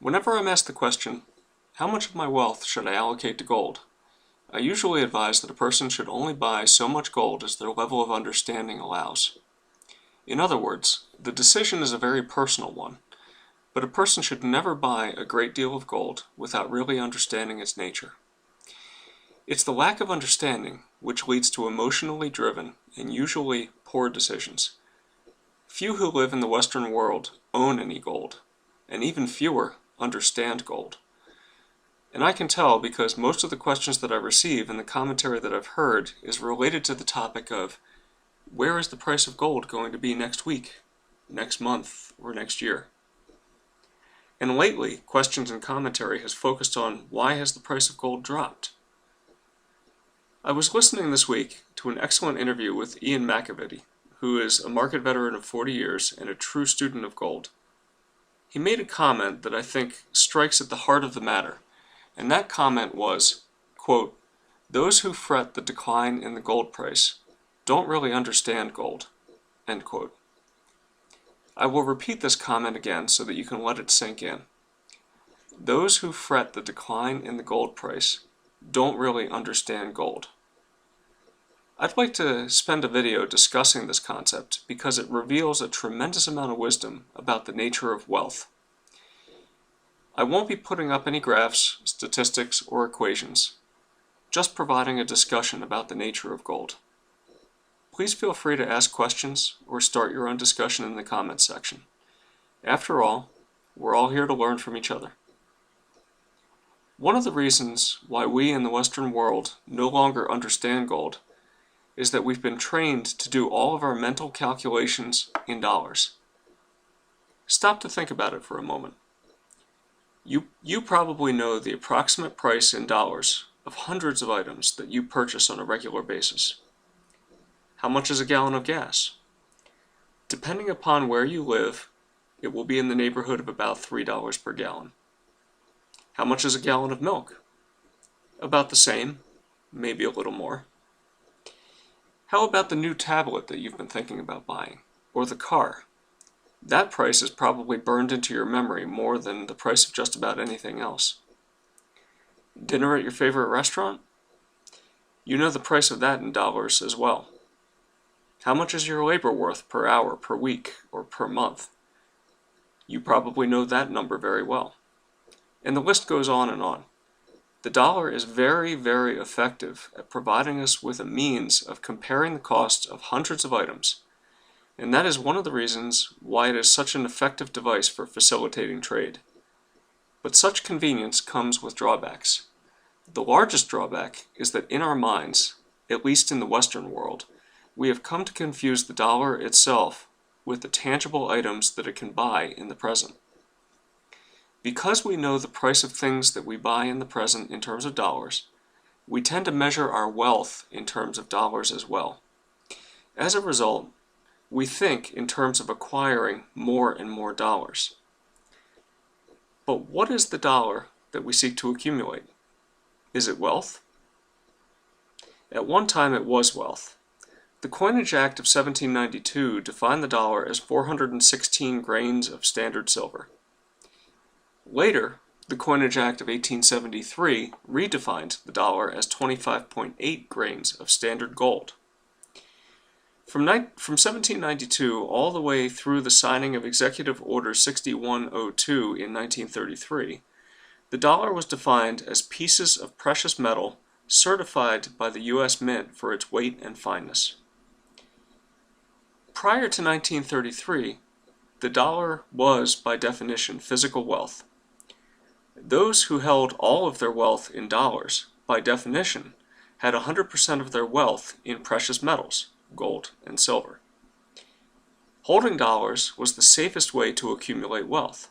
Whenever I'm asked the question, how much of my wealth should I allocate to gold? I usually advise that a person should only buy so much gold as their level of understanding allows. In other words, the decision is a very personal one, but a person should never buy a great deal of gold without really understanding its nature. It's the lack of understanding which leads to emotionally driven and usually poor decisions. Few who live in the Western world own any gold, and even fewer understand gold. And I can tell because most of the questions that I receive and the commentary that I've heard is related to the topic of where is the price of gold going to be next week, next month, or next year? And lately, questions and commentary has focused on why has the price of gold dropped? I was listening this week to an excellent interview with Ian McAvity, who is a market veteran of 40 years and a true student of gold. He made a comment that I think strikes at the heart of the matter, and that comment was, quote, "Those who fret the decline in the gold price don't really understand gold," end quote. I will repeat this comment again so that you can let it sink in. Those who fret the decline in the gold price don't really understand gold. I'd like to spend a video discussing this concept because it reveals a tremendous amount of wisdom about the nature of wealth. I won't be putting up any graphs, statistics, or equations, just providing a discussion about the nature of gold. Please feel free to ask questions or start your own discussion in the comments section. After all, we're all here to learn from each other. One of the reasons why we in the Western world no longer understand gold is that we've been trained to do all of our mental calculations in dollars. Stop to think about it for a moment. You probably know the approximate price in dollars of hundreds of items that you purchase on a regular basis. How much is a gallon of gas? Depending upon where you live, it will be in the neighborhood of about $3 per gallon. How much is a gallon of milk? About the same, maybe a little more. How about the new tablet that you've been thinking about buying? Or the car? That price is probably burned into your memory more than the price of just about anything else. Dinner at your favorite restaurant? You know the price of that in dollars as well. How much is your labor worth per hour, per week, or per month? You probably know that number very well. And the list goes on and on. The dollar is very, very effective at providing us with a means of comparing the costs of hundreds of items, and that is one of the reasons why it is such an effective device for facilitating trade. But such convenience comes with drawbacks. The largest drawback is that in our minds, at least in the Western world, we have come to confuse the dollar itself with the tangible items that it can buy in the present. Because we know the price of things that we buy in the present in terms of dollars, we tend to measure our wealth in terms of dollars as well. As a result, we think in terms of acquiring more and more dollars. But what is the dollar that we seek to accumulate? Is it wealth? At one time it was wealth. The Coinage Act of 1792 defined the dollar as 416 grains of standard silver. Later, the Coinage Act of 1873 redefined the dollar as 25.8 grains of standard gold. From 1792 all the way through the signing of Executive Order 6102 in 1933, the dollar was defined as pieces of precious metal certified by the U.S. Mint for its weight and fineness. Prior to 1933, the dollar was, by definition, physical wealth. Those who held all of their wealth in dollars, by definition, had 100% of their wealth in precious metals, gold and silver. Holding dollars was the safest way to accumulate wealth.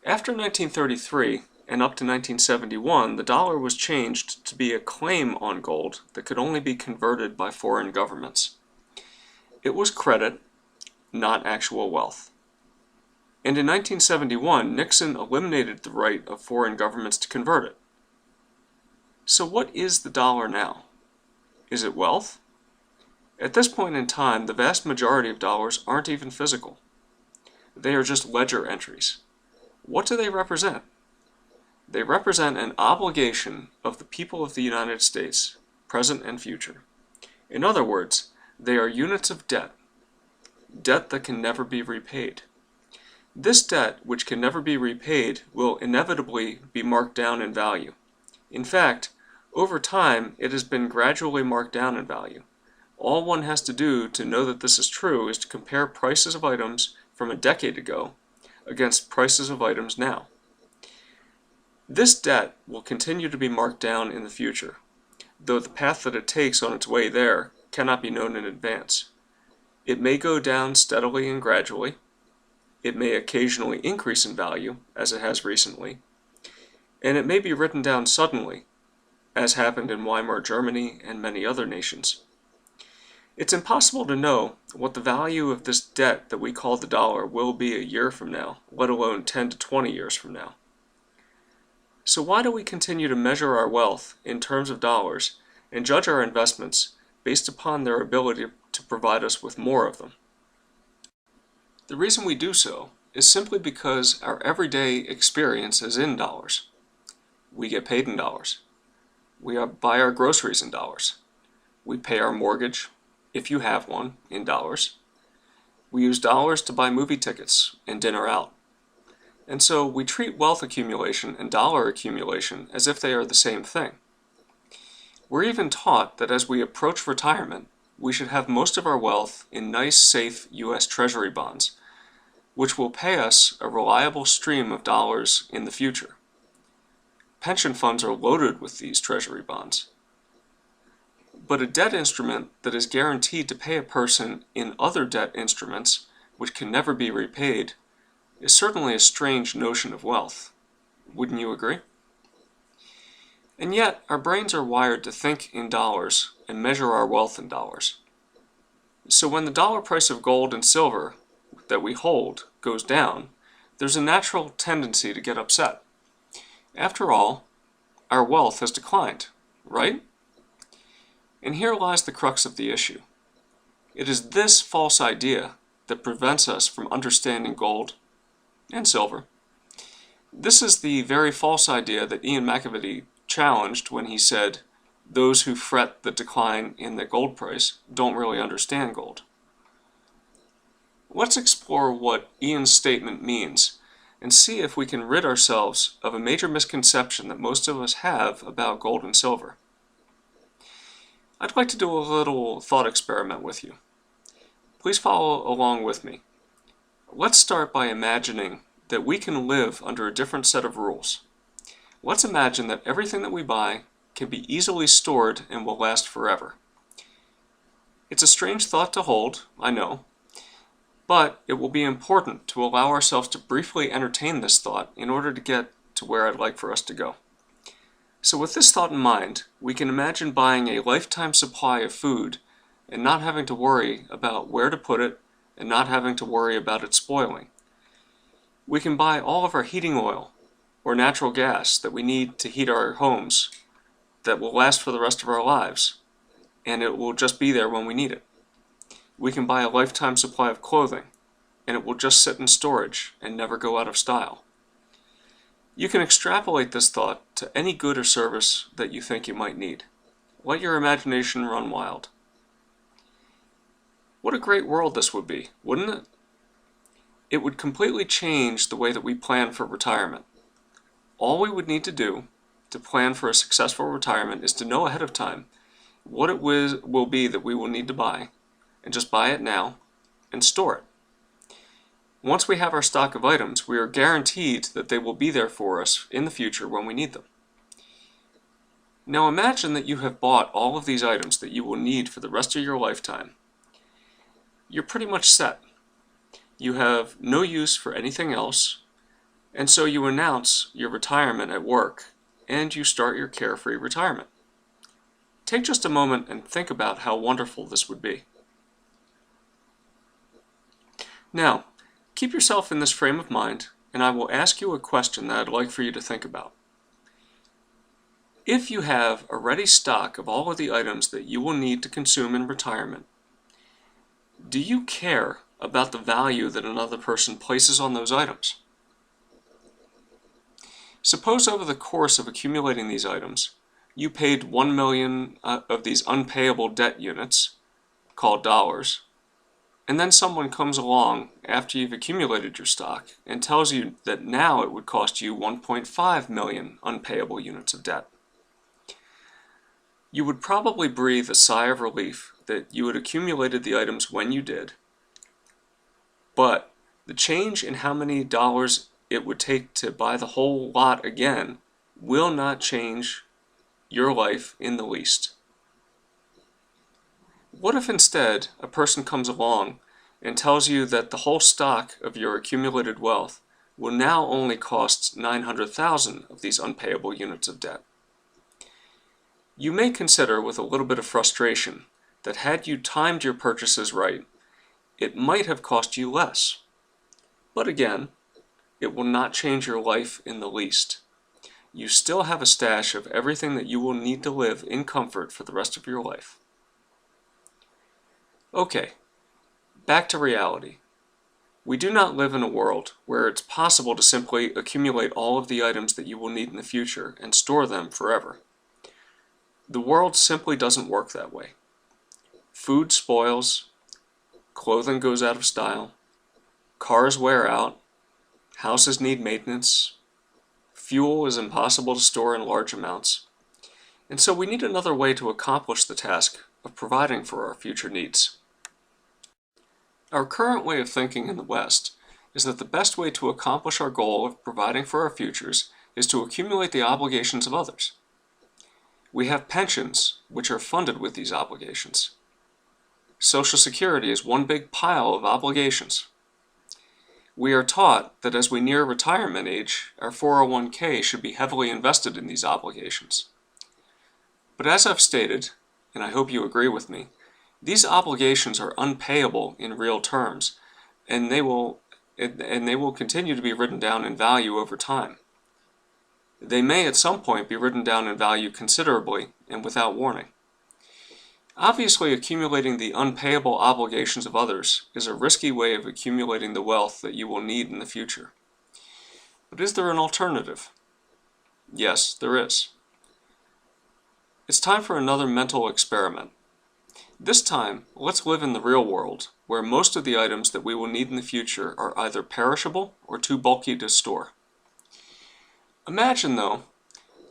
After 1933 and up to 1971, the dollar was changed to be a claim on gold that could only be converted by foreign governments. It was credit, not actual wealth. And in 1971, Nixon eliminated the right of foreign governments to convert it. So what is the dollar now? Is it wealth? At this point in time, the vast majority of dollars aren't even physical. They are just ledger entries. What do they represent? They represent an obligation of the people of the United States, present and future. In other words, they are units of debt, debt that can never be repaid. This debt, which can never be repaid, will inevitably be marked down in value. In fact, over time, it has been gradually marked down in value. All one has to do to know that this is true is to compare prices of items from a decade ago against prices of items now. This debt will continue to be marked down in the future, though the path that it takes on its way there cannot be known in advance. It may go down steadily and gradually. It may occasionally increase in value, as it has recently, and it may be written down suddenly, as happened in Weimar Germany and many other nations. It's impossible to know what the value of this debt that we call the dollar will be a year from now, let alone 10 to 20 years from now. So why do we continue to measure our wealth in terms of dollars and judge our investments based upon their ability to provide us with more of them? The reason we do so is simply because our everyday experience is in dollars. We get paid in dollars. We buy our groceries in dollars. We pay our mortgage, if you have one, in dollars. We use dollars to buy movie tickets and dinner out. And so we treat wealth accumulation and dollar accumulation as if they are the same thing. We're even taught that as we approach retirement, we should have most of our wealth in nice, safe U.S. Treasury bonds, which will pay us a reliable stream of dollars in the future. Pension funds are loaded with these Treasury bonds. But a debt instrument that is guaranteed to pay a person in other debt instruments, which can never be repaid, is certainly a strange notion of wealth. Wouldn't you agree? And yet, our brains are wired to think in dollars and measure our wealth in dollars. So when the dollar price of gold and silver that we hold goes down, there's a natural tendency to get upset. After all, our wealth has declined, right? And here lies the crux of the issue. It is this false idea that prevents us from understanding gold and silver. This is the very false idea that Ian McAvity challenged when he said, "Those who fret the decline in the gold price don't really understand gold." Let's explore what Ian's statement means and see if we can rid ourselves of a major misconception that most of us have about gold and silver. I'd like to do a little thought experiment with you. Please follow along with me. Let's start by imagining that we can live under a different set of rules. Let's imagine that everything that we buy can be easily stored and will last forever. It's a strange thought to hold, I know, but it will be important to allow ourselves to briefly entertain this thought in order to get to where I'd like for us to go. So with this thought in mind, we can imagine buying a lifetime supply of food and not having to worry about where to put it and not having to worry about it spoiling. We can buy all of our heating oil or natural gas that we need to heat our homes that will last for the rest of our lives, and it will just be there when we need it. We can buy a lifetime supply of clothing, and it will just sit in storage and never go out of style. You can extrapolate this thought to any good or service that you think you might need. Let your imagination run wild. What a great world this would be, wouldn't it? It would completely change the way that we plan for retirement. All we would need to do to plan for a successful retirement is to know ahead of time what it will be that we will need to buy, and just buy it now and store it. Once we have our stock of items, we are guaranteed that they will be there for us in the future when we need them. Now imagine that you have bought all of these items that you will need for the rest of your lifetime. You're pretty much set. You have no use for anything else, and so you announce your retirement at work, and you start your carefree retirement. Take just a moment and think about how wonderful this would be. Now, keep yourself in this frame of mind, and I will ask you a question that I'd like for you to think about. If you have a ready stock of all of the items that you will need to consume in retirement, do you care about the value that another person places on those items? Suppose over the course of accumulating these items, you paid 1 million of these unpayable debt units, called dollars, and then someone comes along after you've accumulated your stock and tells you that now it would cost you 1.5 million unpayable units of debt. You would probably breathe a sigh of relief that you had accumulated the items when you did, but the change in how many dollars it would take to buy the whole lot again will not change your life in the least. What if instead a person comes along and tells you that the whole stock of your accumulated wealth will now only cost 900,000 of these unpayable units of debt? You may consider with a little bit of frustration that had you timed your purchases right, it might have cost you less. But again, it will not change your life in the least. You still have a stash of everything that you will need to live in comfort for the rest of your life. Okay, back to reality. We do not live in a world where it's possible to simply accumulate all of the items that you will need in the future and store them forever. The world simply doesn't work that way. Food spoils, clothing goes out of style, cars wear out, houses need maintenance, fuel is impossible to store in large amounts, and so we need another way to accomplish the task of providing for our future needs. Our current way of thinking in the West is that the best way to accomplish our goal of providing for our futures is to accumulate the obligations of others. We have pensions, which are funded with these obligations. Social Security is one big pile of obligations. We are taught that as we near retirement age, our 401k should be heavily invested in these obligations. But as I've stated, and I hope you agree with me, these obligations are unpayable in real terms, and they will continue to be written down in value over time. They may at some point be written down in value considerably and without warning. Obviously, accumulating the unpayable obligations of others is a risky way of accumulating the wealth that you will need in the future. But is there an alternative? Yes, there is. It's time for another mental experiment. This time, let's live in the real world, where most of the items that we will need in the future are either perishable or too bulky to store. Imagine, though,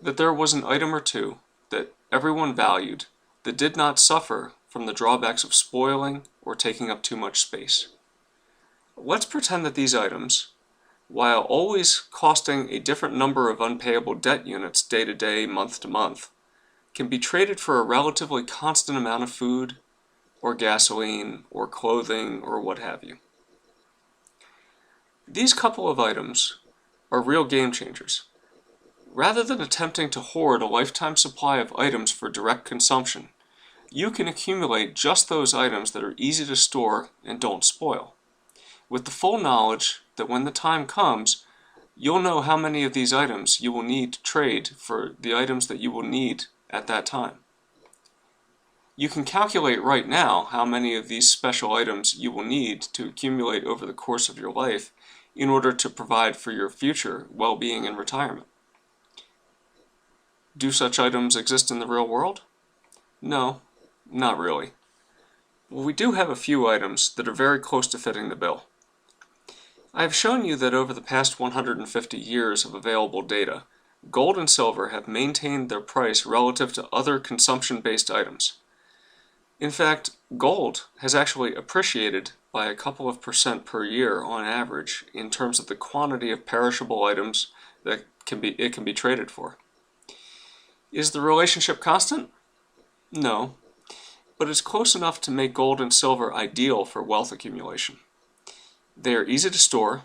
that there was an item or two that everyone valued that did not suffer from the drawbacks of spoiling or taking up too much space. Let's pretend that these items, while always costing a different number of unpayable debt units day to day, month to month, can be traded for a relatively constant amount of food, or gasoline, or clothing, or what have you. These couple of items are real game changers. Rather than attempting to hoard a lifetime supply of items for direct consumption, you can accumulate just those items that are easy to store and don't spoil, with the full knowledge that when the time comes, you'll know how many of these items you will need to trade for the items that you will need at that time. You can calculate right now how many of these special items you will need to accumulate over the course of your life in order to provide for your future well-being in retirement. Do such items exist in the real world? No, not really. Well, we do have a few items that are very close to fitting the bill. I have shown you that over the past 150 years of available data, gold and silver have maintained their price relative to other consumption-based items. In fact, gold has actually appreciated by a couple of % per year on average in terms of the quantity of perishable items that it can be traded for. Is the relationship constant? No, but it's close enough to make gold and silver ideal for wealth accumulation. They are easy to store,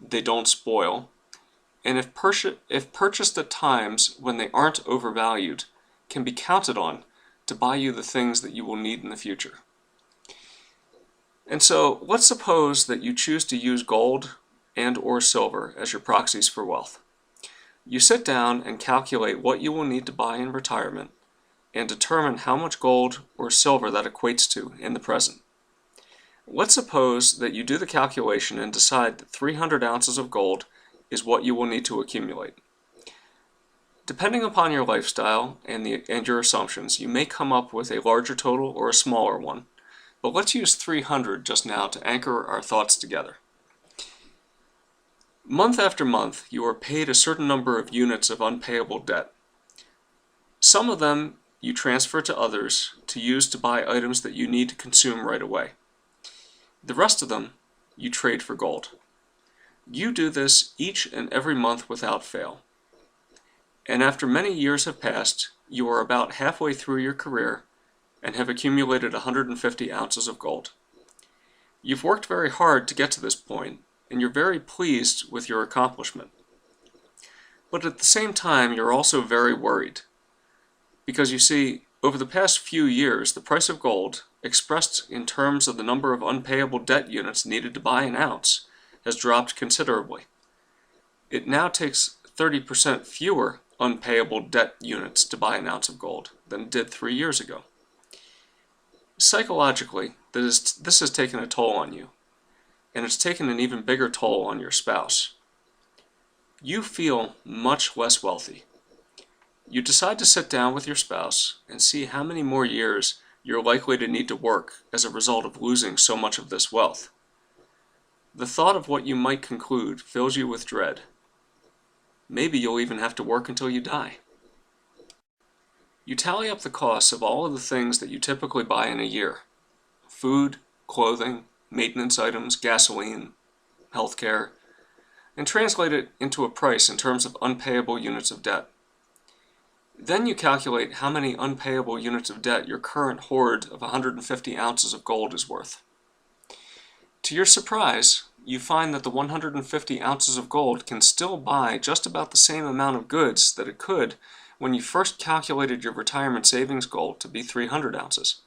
they don't spoil, and if purchased at times when they aren't overvalued, can be counted on to buy you the things that you will need in the future. And so, let's suppose that you choose to use gold and or silver as your proxies for wealth. You sit down and calculate what you will need to buy in retirement and determine how much gold or silver that equates to in the present. Let's suppose that you do the calculation and decide that 300 ounces of gold is what you will need to accumulate. Depending upon your lifestyle and your assumptions, you may come up with a larger total or a smaller one, but let's use 300 just now to anchor our thoughts together. Month after month, you are paid a certain number of units of unpayable debt. Some of them you transfer to others to use to buy items that you need to consume right away. The rest of them you trade for gold. You do this each and every month without fail. And after many years have passed, you are about halfway through your career and have accumulated 150 ounces of gold. You've worked very hard to get to this point, and you're very pleased with your accomplishment. But at the same time, you're also very worried. Because you see, over the past few years, the price of gold, expressed in terms of the number of unpayable debt units needed to buy an ounce, has dropped considerably. It now takes 30% fewer unpayable debt units to buy an ounce of gold than it did 3 years ago. Psychologically, this has taken a toll on you, and it's taken an even bigger toll on your spouse. You feel much less wealthy. You decide to sit down with your spouse and see how many more years you're likely to need to work as a result of losing so much of this wealth. The thought of what you might conclude fills you with dread. Maybe you'll even have to work until you die. You tally up the costs of all of the things that you typically buy in a year: food, clothing, maintenance items, gasoline, healthcare, and translate it into a price in terms of unpayable units of debt. Then you calculate how many unpayable units of debt your current hoard of 150 ounces of gold is worth. To your surprise, you find that the 150 ounces of gold can still buy just about the same amount of goods that it could when you first calculated your retirement savings goal to be 300 ounces.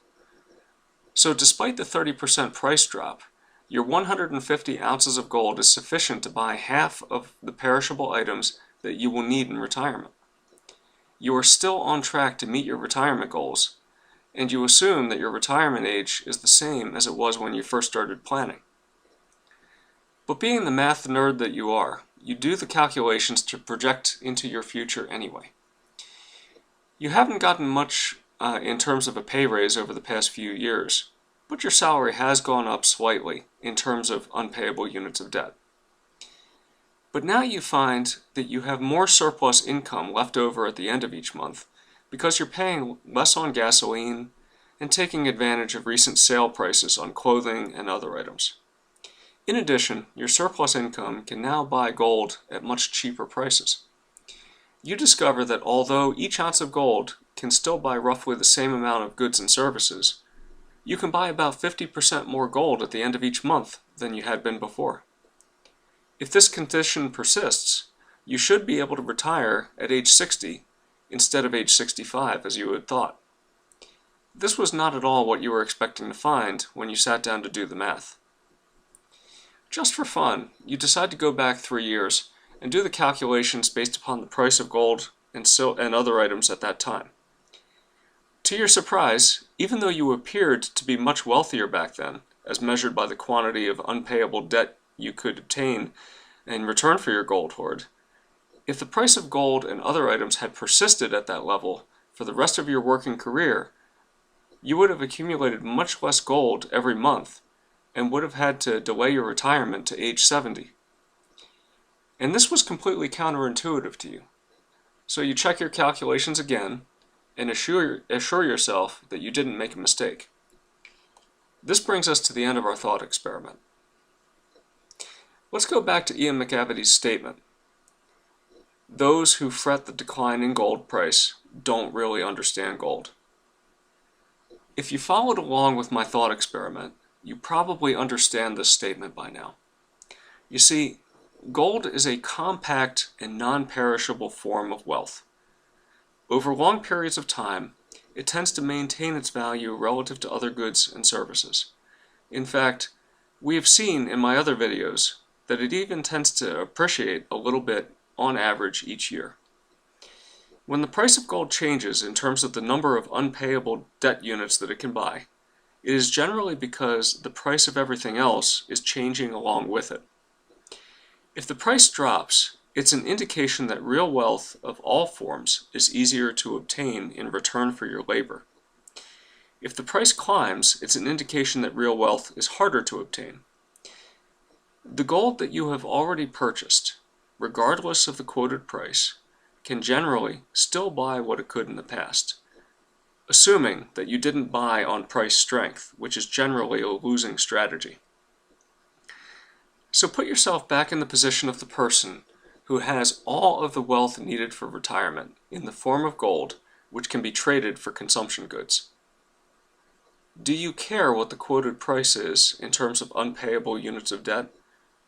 So despite the 30% price drop, your 150 ounces of gold is sufficient to buy half of the perishable items that you will need in retirement. You are still on track to meet your retirement goals, and you assume that your retirement age is the same as it was when you first started planning. But being the math nerd that you are, you do the calculations to project into your future anyway. You haven't gotten much in terms of a pay raise over the past few years, but your salary has gone up slightly in terms of unpayable units of debt. But now you find that you have more surplus income left over at the end of each month because you're paying less on gasoline and taking advantage of recent sale prices on clothing and other items. In addition, your surplus income can now buy gold at much cheaper prices. You discover that although each ounce of gold can still buy roughly the same amount of goods and services, you can buy about 50% more gold at the end of each month than you had been before. If this condition persists, you should be able to retire at age 60 instead of age 65 as you had thought. This was not at all what you were expecting to find when you sat down to do the math. Just for fun, you decide to go back 3 years and do the calculations based upon the price of gold and other items at that time. To your surprise, even though you appeared to be much wealthier back then, as measured by the quantity of unpayable debt you could obtain in return for your gold hoard, if the price of gold and other items had persisted at that level for the rest of your working career, you would have accumulated much less gold every month and would have had to delay your retirement to age 70. And this was completely counterintuitive to you. So you check your calculations again and assure yourself that you didn't make a mistake. This brings us to the end of our thought experiment. Let's go back to Ian McAvity's statement. Those who fret the decline in gold price don't really understand gold. If you followed along with my thought experiment, you probably understand this statement by now. You see, gold is a compact and non-perishable form of wealth. Over long periods of time, it tends to maintain its value relative to other goods and services. In fact, we have seen in my other videos that it even tends to appreciate a little bit on average each year. When the price of gold changes in terms of the number of unpayable debt units that it can buy, it is generally because the price of everything else is changing along with it. If the price drops, It's an indication that real wealth of all forms is easier to obtain in return for your labor. If the price climbs, it's an indication that real wealth is harder to obtain. The gold that you have already purchased, regardless of the quoted price, can generally still buy what it could in the past, assuming that you didn't buy on price strength, which is generally a losing strategy. So put yourself back in the position of the person who has all of the wealth needed for retirement in the form of gold, which can be traded for consumption goods. Do you care what the quoted price is in terms of unpayable units of debt,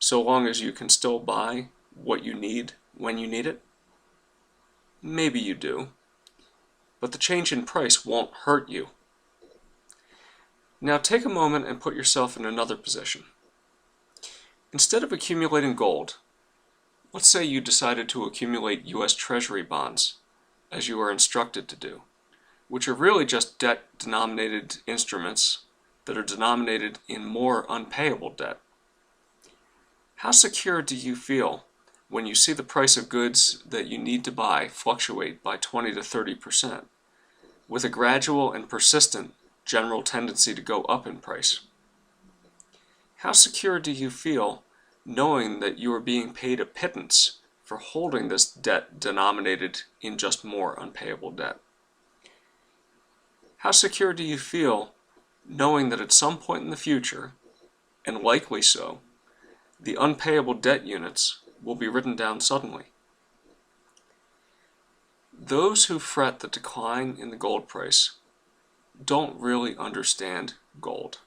so long as you can still buy what you need when you need it? Maybe you do, but the change in price won't hurt you. Now take a moment and put yourself in another position. Instead of accumulating gold, let's say you decided to accumulate U.S. Treasury bonds, as you are instructed to do, which are really just debt-denominated instruments that are denominated in more unpayable debt. How secure do you feel when you see the price of goods that you need to buy fluctuate by 20 to 30%, with a gradual and persistent general tendency to go up in price? How secure do you feel knowing that you are being paid a pittance for holding this debt denominated in just more unpayable debt? How secure do you feel knowing that at some point in the future, and likely so, the unpayable debt units will be written down suddenly? Those who fret the decline in the gold price don't really understand gold.